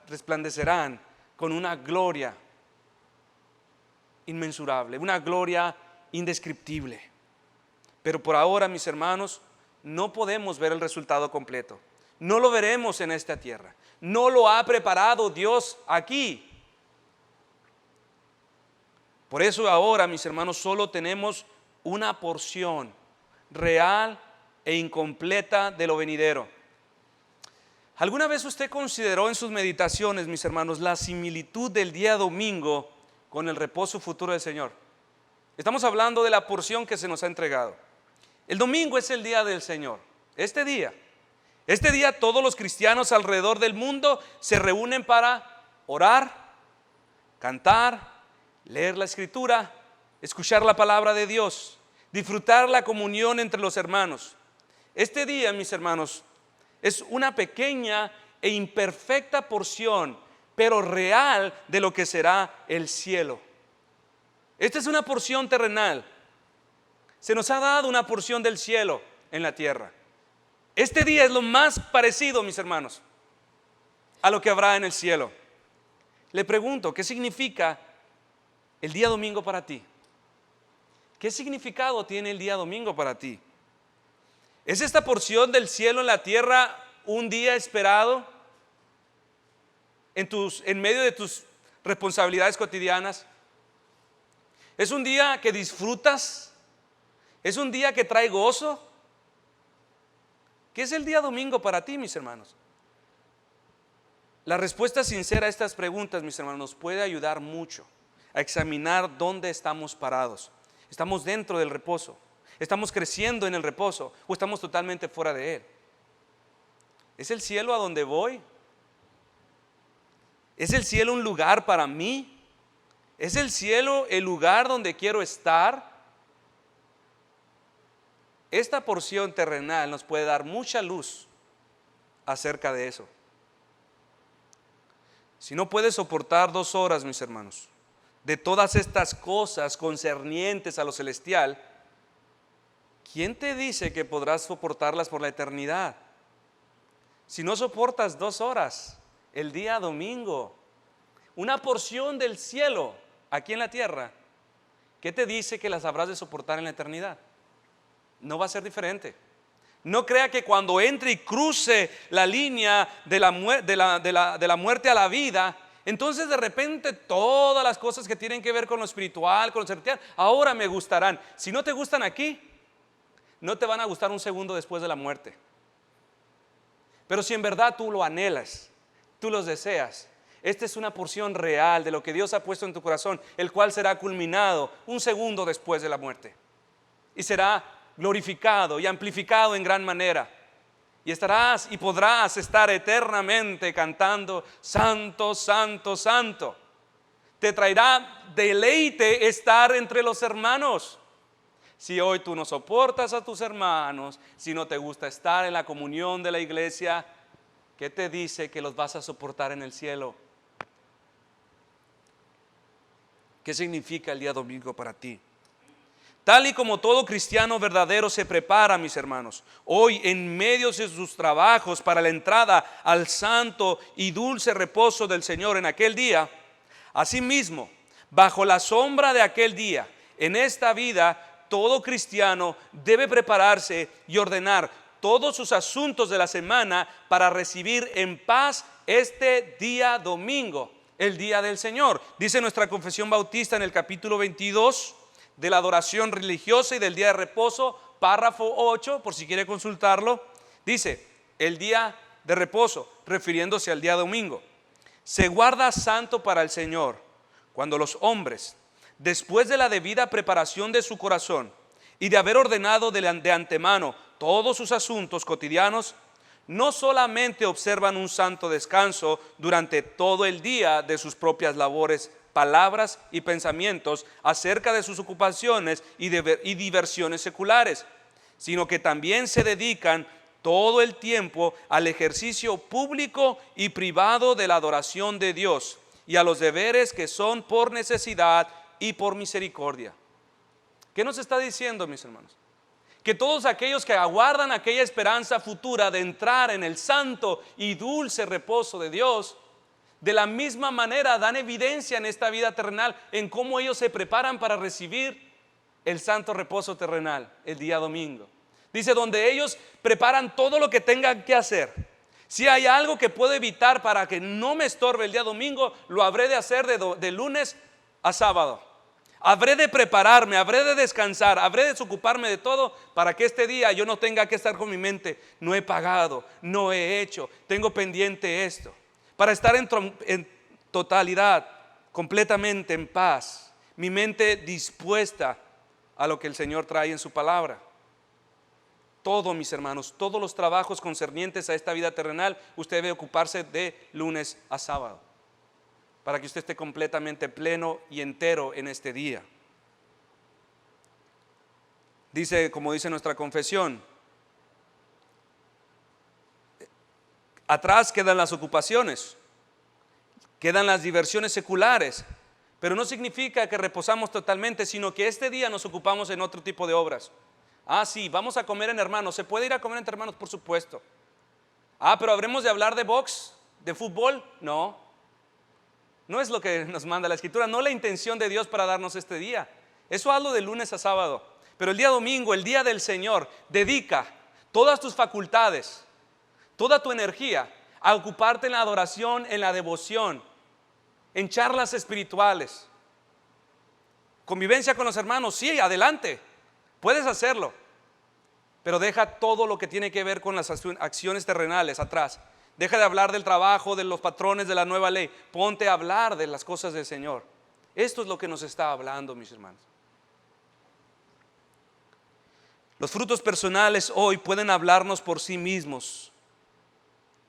resplandecerán con una gloria inmensurable, una gloria indescriptible. Pero por ahora, mis hermanos, no podemos ver el resultado completo. No lo veremos en esta tierra. No lo ha preparado Dios aquí. Por eso ahora, mis hermanos, solo tenemos una porción real e incompleta de lo venidero. ¿Alguna vez usted consideró en sus meditaciones, mis hermanos, la similitud del día domingo con el reposo futuro del Señor? Estamos hablando de la porción que se nos ha entregado. El domingo es el día del Señor. Este día todos los cristianos alrededor del mundo se reúnen para orar, cantar, leer la Escritura, escuchar la palabra de Dios, disfrutar la comunión entre los hermanos. Este día, mis hermanos, es una pequeña e imperfecta porción, pero real, de lo que será el cielo. Esta es una porción terrenal. Se nos ha dado una porción del cielo en la tierra. Este día es lo más parecido, mis hermanos, a lo que habrá en el cielo. Le pregunto, ¿qué significa el día domingo para ti? ¿Qué significado tiene el día domingo para ti? ¿Es esta porción del cielo en la tierra un día esperado en medio de tus responsabilidades cotidianas? ¿Es un día que disfrutas? ¿Es un día que trae gozo? ¿Qué es el día domingo para ti, mis hermanos? La respuesta sincera a estas preguntas, mis hermanos, nos puede ayudar mucho a examinar dónde estamos parados. ¿Estamos dentro del reposo? ¿Estamos creciendo en el reposo? ¿O estamos totalmente fuera de él? ¿Es el cielo a donde voy? ¿Es el cielo un lugar para mí? ¿Es el cielo el lugar donde quiero estar? Esta porción terrenal nos puede dar mucha luz acerca de eso. Si no puedes soportar 2 horas, mis hermanos, de todas estas cosas concernientes a lo celestial, ¿quién te dice que podrás soportarlas por la eternidad? Si no soportas 2 horas, el día domingo, una porción del cielo aquí en la tierra, ¿qué te dice que las habrás de soportar en la eternidad? No va a ser diferente. No crea que cuando entre y cruce la línea de la muerte a la vida, entonces de repente todas las cosas que tienen que ver con lo espiritual, con lo celestial, ahora me gustarán. Si no te gustan aquí, no te van a gustar un segundo después de la muerte. Pero si en verdad tú lo anhelas, tú los deseas, esta es una porción real de lo que Dios ha puesto en tu corazón, el cual será culminado un segundo después de la muerte. Y será glorificado y amplificado en gran manera. Y estarás y podrás estar eternamente cantando: Santo, Santo, Santo. Te traerá deleite estar entre los hermanos. Si hoy tú no soportas a tus hermanos, si no te gusta estar en la comunión de la iglesia, ¿qué te dice que los vas a soportar en el cielo? ¿Qué significa el día domingo para ti? Tal y como todo cristiano verdadero se prepara, mis hermanos, hoy en medio de sus trabajos para la entrada al santo y dulce reposo del Señor en aquel día, asimismo, bajo la sombra de aquel día, en esta vida, todo cristiano debe prepararse y ordenar todos sus asuntos de la semana para recibir en paz este día domingo, el día del Señor. Dice nuestra confesión bautista en el capítulo 22 de la adoración religiosa y del día de reposo, párrafo 8, por si quiere consultarlo. Dice: el día de reposo, refiriéndose al día domingo, se guarda santo para el Señor, cuando los hombres, después de la debida preparación de su corazón y de haber ordenado de antemano todos sus asuntos cotidianos, no solamente observan un santo descanso durante todo el día de sus propias labores palabras y pensamientos acerca de sus ocupaciones y diversiones seculares, sino que también se dedican todo el tiempo al ejercicio público y privado de la adoración de Dios y a los deberes que son por necesidad y por misericordia. ¿Qué nos está diciendo, mis hermanos? Que todos aquellos que aguardan aquella esperanza futura de entrar en el santo y dulce reposo de Dios, de la misma manera dan evidencia en esta vida terrenal en cómo ellos se preparan para recibir el santo reposo terrenal el día domingo. Dice, donde ellos preparan todo lo que tengan que hacer. Si hay algo que puedo evitar para que no me estorbe el día domingo, lo habré de hacer de lunes a sábado. Habré de prepararme, habré de descansar, habré de desocuparme de todo para que este día yo no tenga que estar con mi mente. No he pagado, no he hecho, tengo pendiente esto. Para estar en totalidad, completamente en paz, mi mente dispuesta a lo que el Señor trae en su palabra. Todo, mis hermanos, todos los trabajos concernientes a esta vida terrenal, usted debe ocuparse de lunes a sábado, para que usted esté completamente pleno y entero en este día. Dice, como dice nuestra confesión, atrás quedan las ocupaciones, quedan las diversiones seculares, pero no significa que reposamos totalmente, sino que este día nos ocupamos en otro tipo de obras. Sí, vamos a comer en Hermanos. ¿Se puede ir a comer entre hermanos? Por supuesto. Pero ¿habremos de hablar de box, de fútbol? No es lo que nos manda la Escritura, no la intención de Dios para darnos este día. Eso hablo de lunes a sábado. Pero el día domingo, el día del Señor, dedica todas tus facultades, toda tu energía a ocuparte en la adoración, en la devoción, en charlas espirituales. Convivencia con los hermanos, sí, adelante, puedes hacerlo, pero deja todo lo que tiene que ver con las acciones terrenales atrás. Deja de hablar del trabajo, de los patrones de la nueva ley. Ponte a hablar de las cosas del Señor. Esto es lo que nos está hablando, mis hermanos. Los frutos personales hoy pueden hablarnos por sí mismos.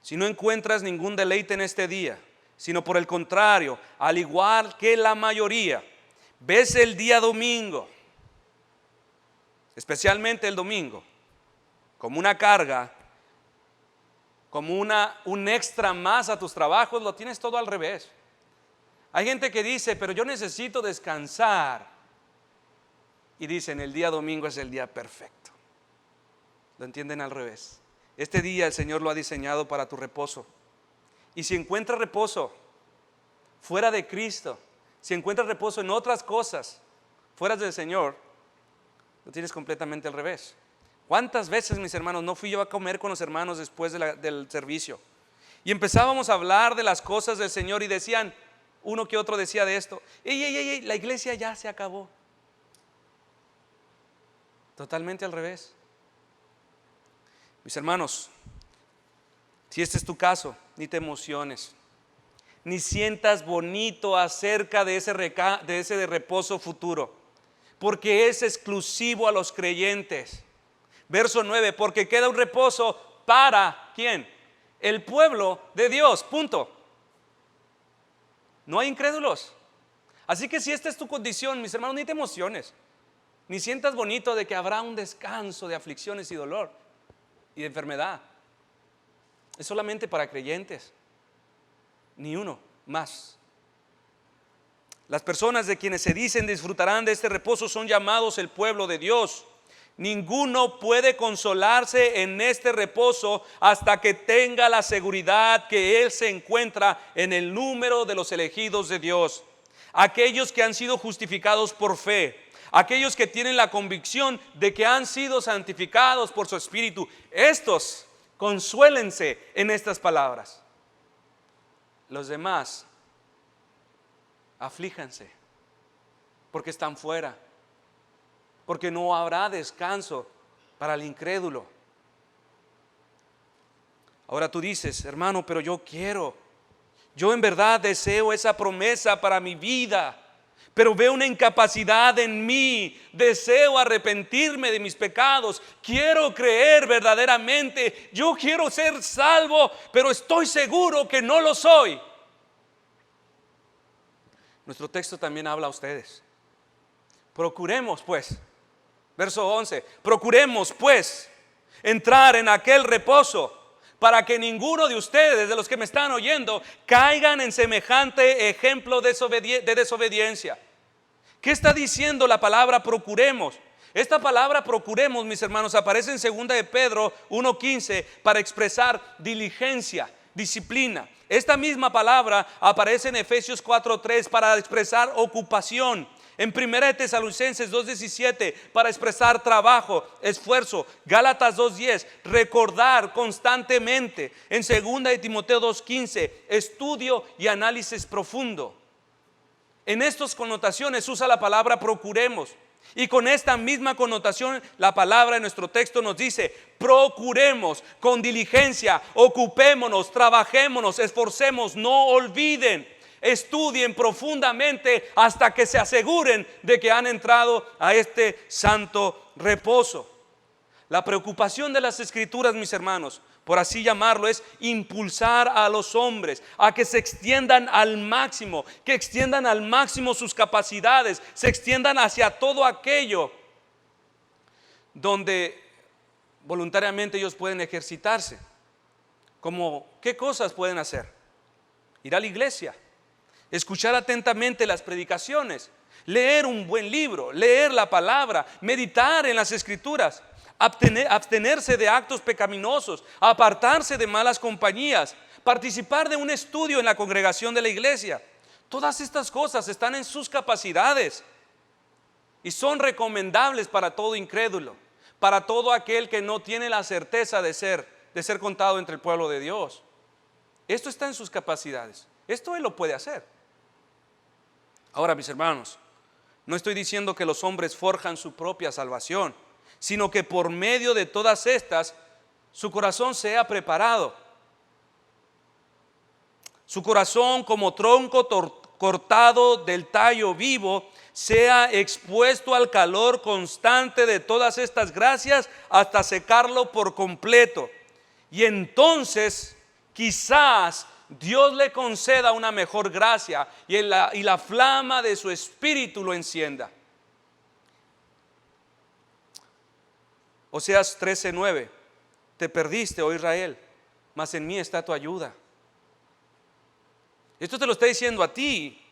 Si no encuentras ningún deleite en este día, sino por el contrario, al igual que la mayoría, ves el día domingo, especialmente el domingo, como una carga, como un extra más a tus trabajos, lo tienes todo al revés. Hay gente que dice, pero yo necesito descansar, y dicen, el día domingo es el día perfecto. Lo entienden al revés. Este día el Señor lo ha diseñado para tu reposo. Y si encuentras reposo fuera de Cristo, si encuentras reposo en otras cosas fuera del Señor, lo tienes completamente al revés. ¿Cuántas veces, mis hermanos, no fui yo a comer con los hermanos después del servicio? Y empezábamos a hablar de las cosas del Señor y decían, uno que otro decía de esto, ey, la iglesia ya se acabó. Totalmente al revés. Mis hermanos, si este es tu caso, ni te emociones, ni sientas bonito acerca de ese reposo futuro, porque es exclusivo a los creyentes. Verso 9, porque queda un reposo para, ¿quién? El pueblo de Dios, punto. No hay incrédulos. Así que si esta es tu condición, mis hermanos, ni te emociones, ni sientas bonito de que habrá un descanso de aflicciones y dolor y de enfermedad. Es solamente para creyentes, ni uno más. Las personas de quienes se dicen disfrutarán de este reposo son llamados el pueblo de Dios. Ninguno puede consolarse en este reposo hasta que tenga la seguridad que él se encuentra en el número de los elegidos de Dios. Aquellos que han sido justificados por fe, aquellos que tienen la convicción de que han sido santificados por su Espíritu, estos consuélense en estas palabras. Los demás, aflíjanse porque están fuera, porque no habrá descanso para el incrédulo. Ahora tú dices, hermano, pero yo en verdad deseo esa promesa para mi vida, pero veo una incapacidad en mí, deseo arrepentirme de mis pecados, quiero creer verdaderamente, yo quiero ser salvo, pero estoy seguro que no lo soy. nuestro texto también habla a ustedes. Procuremos pues, verso 11, procuremos pues entrar en aquel reposo, para que ninguno de ustedes, de los que me están oyendo, caigan en semejante ejemplo de desobediencia. ¿Qué está diciendo la palabra procuremos? Esta palabra procuremos, mis hermanos, aparece en 2 de Pedro 1:15 para expresar diligencia, disciplina. Esta misma palabra aparece en Efesios 4:3 para expresar ocupación. En 1 de Tesalonicenses 2:17 para expresar trabajo, esfuerzo. Gálatas 2:10, recordar constantemente. En 2 de Timoteo 2:15, estudio y análisis profundo. En estas connotaciones usa la palabra procuremos. Y con esta misma connotación la palabra en nuestro texto nos dice: procuremos con diligencia, ocupémonos, trabajémonos, esforcemos, no olviden. Estudien profundamente hasta que se aseguren de que han entrado a este santo reposo. La preocupación de las Escrituras, mis hermanos, por así llamarlo, es impulsar a los hombres a que se extiendan al máximo, que extiendan al máximo sus capacidades, se extiendan hacia todo aquello donde voluntariamente ellos pueden ejercitarse. Como, ¿qué cosas pueden hacer? Ir a la iglesia, escuchar atentamente las predicaciones, leer un buen libro, leer la palabra, meditar en las Escrituras, abstenerse de actos pecaminosos, apartarse de malas compañías, participar de un estudio en la congregación de la iglesia. Todas estas cosas están en sus capacidades y son recomendables para todo incrédulo, para todo aquel que no tiene la certeza de ser contado entre el pueblo de Dios. Esto está en sus capacidades. Esto él lo puede hacer. Ahora, mis hermanos, no estoy diciendo que los hombres forjan su propia salvación, sino que por medio de todas estas, su corazón sea preparado. Su corazón, como tronco cortado del tallo vivo, sea expuesto al calor constante de todas estas gracias hasta secarlo por completo. Y entonces, quizás Dios le conceda una mejor gracia y la flama de su espíritu lo encienda. Oseas 13:9, te perdiste, oh Israel, mas en mí está tu ayuda. Esto te lo está diciendo a ti.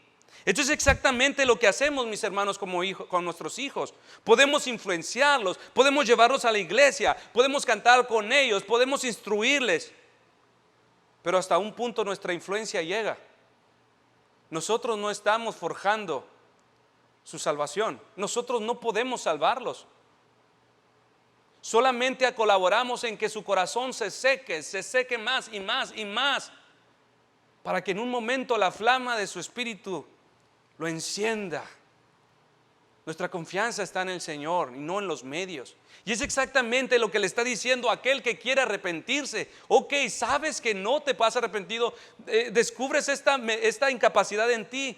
Esto es exactamente lo que hacemos, mis hermanos, como hijos, con nuestros hijos. Podemos influenciarlos, podemos llevarlos a la iglesia, podemos cantar con ellos, podemos instruirles. Pero hasta un punto nuestra influencia llega. Nosotros no estamos forjando su salvación. Nosotros no podemos salvarlos. Solamente colaboramos en que su corazón se seque más y más y más, para que en un momento la flama de su espíritu lo encienda. Nuestra confianza está en el Señor y no en los medios. Y es exactamente lo que le está diciendo a aquel que quiere arrepentirse. Ok, sabes que no te has arrepentido, descubres esta incapacidad en ti.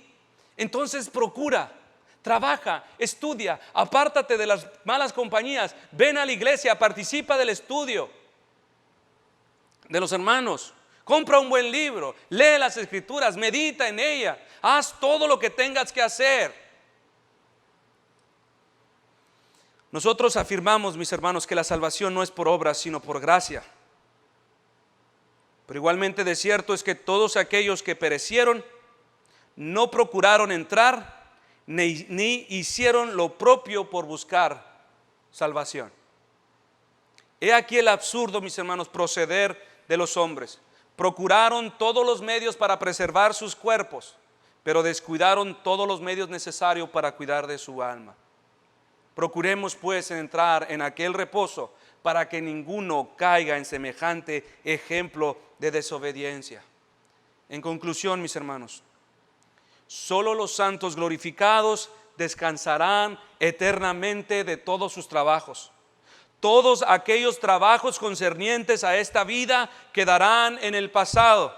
Entonces procura, trabaja, estudia, apártate de las malas compañías, ven a la iglesia, participa del estudio de los hermanos, compra un buen libro, lee las Escrituras, medita en ella, haz todo lo que tengas que hacer. Nosotros afirmamos, mis hermanos, que la salvación no es por obras, sino por gracia. Pero igualmente de cierto es que todos aquellos que perecieron no procuraron entrar, ni hicieron lo propio por buscar salvación. He aquí el absurdo, mis hermanos, proceder de los hombres. Procuraron todos los medios para preservar sus cuerpos, pero descuidaron todos los medios necesarios para cuidar de su alma. Procuremos pues entrar en aquel reposo para que ninguno caiga en semejante ejemplo de desobediencia. En conclusión, mis hermanos, solo los santos glorificados descansarán eternamente de todos sus trabajos. Todos aquellos trabajos concernientes a esta vida quedarán en el pasado.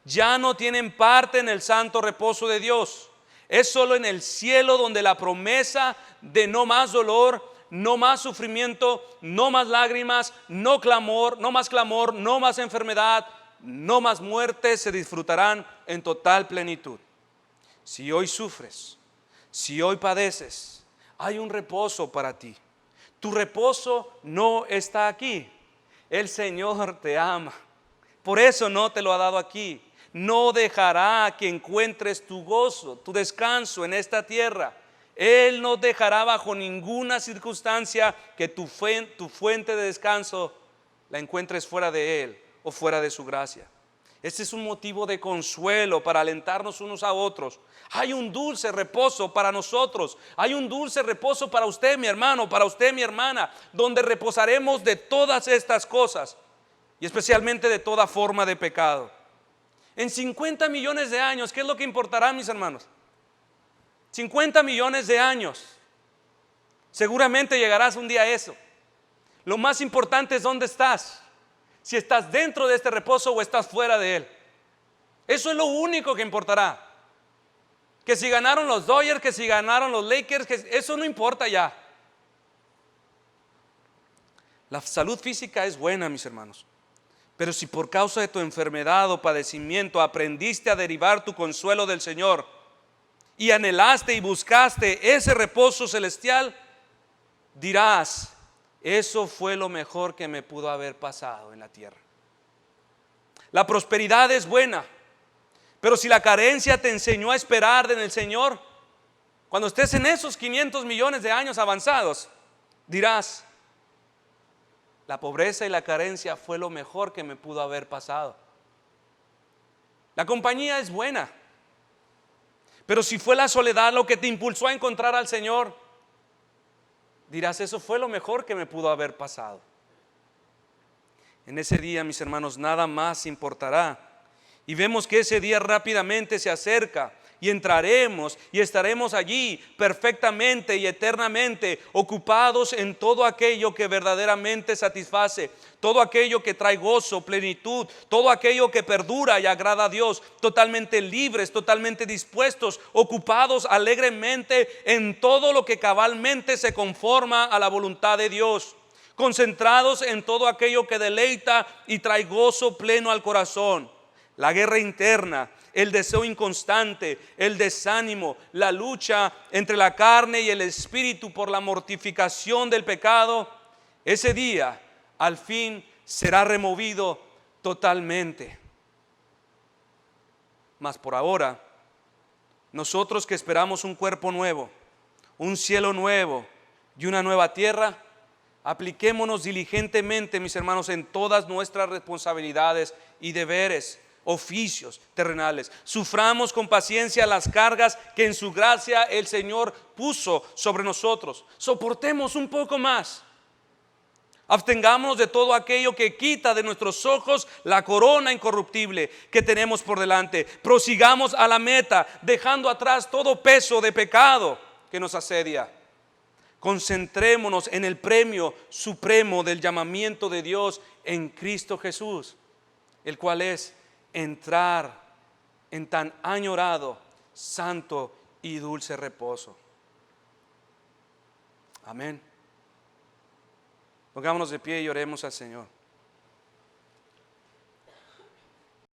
Ya no tienen parte en el santo reposo de Dios. Es solo en el cielo donde la promesa de no más dolor, no más sufrimiento, no más lágrimas, no más clamor, no más enfermedad, no más muerte se disfrutarán en total plenitud. si hoy sufres, si hoy padeces, hay un reposo para ti. Tu reposo no está aquí. El Señor te ama. Por eso no te lo ha dado aquí. No dejará que encuentres tu gozo, tu descanso en esta tierra. Él no dejará bajo ninguna circunstancia que tu fuente de descanso la encuentres fuera de Él o fuera de su gracia. Este es un motivo de consuelo para alentarnos unos a otros. Hay un dulce reposo para nosotros. Hay un dulce reposo para usted, mi hermano, para usted, mi hermana, donde reposaremos de todas estas cosas y especialmente de toda forma de pecado. En 50 millones de años, ¿qué es lo que importará, mis hermanos? 50 millones de años. Seguramente llegarás un día a eso. Lo más importante es dónde estás. Si estás dentro de este reposo o estás fuera de él. Eso es lo único que importará. Que si ganaron los Dodgers, que si ganaron los Lakers, eso no importa ya. La salud física es buena, mis hermanos. Pero si por causa de tu enfermedad o padecimiento aprendiste a derivar tu consuelo del Señor y anhelaste y buscaste ese reposo celestial, dirás: eso fue lo mejor que me pudo haber pasado en la tierra. La prosperidad es buena, pero si la carencia te enseñó a esperar en el Señor, cuando estés en esos 500 millones de años avanzados, dirás: la pobreza y la carencia fue lo mejor que me pudo haber pasado. La compañía es buena, pero si fue la soledad lo que te impulsó a encontrar al Señor, dirás: eso fue lo mejor que me pudo haber pasado. En ese día, mis hermanos, nada más importará. Y vemos que ese día rápidamente se acerca y entraremos y estaremos allí perfectamente y eternamente ocupados en todo aquello que verdaderamente satisface, todo aquello que trae gozo, plenitud, todo aquello que perdura y agrada a Dios, totalmente libres, totalmente dispuestos, ocupados alegremente en todo lo que cabalmente se conforma a la voluntad de Dios, concentrados en todo aquello que deleita y trae gozo pleno al corazón. La guerra interna, el deseo inconstante, el desánimo, la lucha entre la carne y el espíritu por la mortificación del pecado, ese día al fin será removido totalmente. Mas por ahora, nosotros que esperamos un cuerpo nuevo, un cielo nuevo y una nueva tierra, apliquémonos diligentemente, mis hermanos, en todas nuestras responsabilidades y deberes, oficios terrenales. Suframos con paciencia las cargas que en su gracia el Señor puso sobre nosotros. Soportemos un poco más. Abstengámonos de todo aquello que quita de nuestros ojos la corona incorruptible que tenemos por delante. Prosigamos a la meta, dejando atrás todo peso de pecado que nos asedia. Concentrémonos en el premio supremo del llamamiento de Dios en Cristo Jesús, el cual es entrar en tan añorado, santo y dulce reposo. Amén. Pongámonos de pie y oremos al Señor.